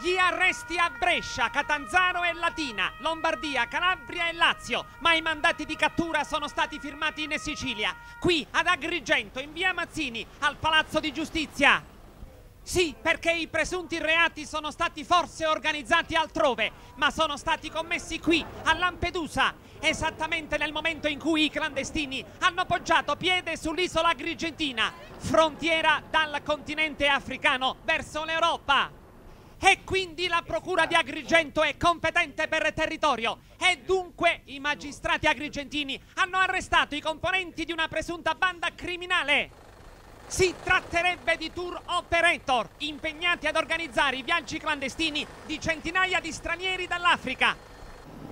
Gli arresti a Brescia, Catanzaro e Latina, Lombardia, Calabria e Lazio, ma i mandati di cattura sono stati firmati in Sicilia, qui ad Agrigento, in via Mazzini, al Palazzo di Giustizia. Sì, perché i presunti reati sono stati forse organizzati altrove, ma sono stati commessi qui, a Lampedusa, esattamente nel momento in cui i clandestini hanno poggiato piede sull'isola agrigentina, frontiera dal continente africano verso l'Europa. E quindi la procura di Agrigento è competente per territorio e dunque i magistrati agrigentini hanno arrestato i componenti di una presunta banda criminale. Si tratterebbe di tour operator impegnati ad organizzare i viaggi clandestini di centinaia di stranieri dall'Africa.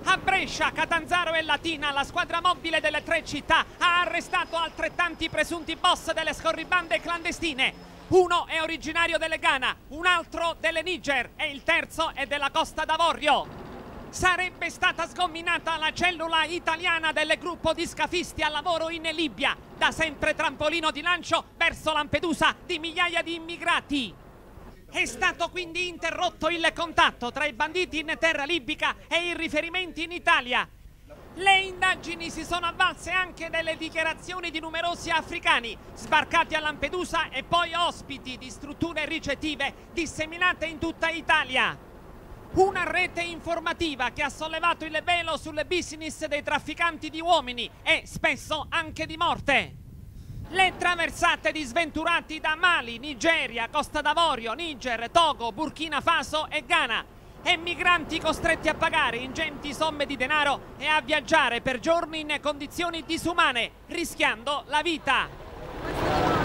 A Brescia, Catanzaro e Latina la squadra mobile delle tre città ha arrestato altrettanti presunti boss delle scorribande clandestine. Uno è originario delle Ghana, un altro delle Niger e il terzo è della Costa d'Avorio. Sarebbe stata sgominata la cellula italiana del gruppo di scafisti a lavoro in Libia, da sempre trampolino di lancio verso Lampedusa di migliaia di immigrati. È stato quindi interrotto il contatto tra i banditi in terra libica e i riferimenti in Italia. Le indagini si sono avvalse anche delle dichiarazioni di numerosi africani sbarcati a Lampedusa e poi ospiti di strutture ricettive disseminate in tutta Italia. Una rete informativa che ha sollevato il velo sul business dei trafficanti di uomini e spesso anche di morte. Le traversate di sventurati da Mali, Nigeria, Costa d'Avorio, Niger, Togo, Burkina Faso e Ghana. E migranti costretti a pagare ingenti somme di denaro e a viaggiare per giorni in condizioni disumane, rischiando la vita.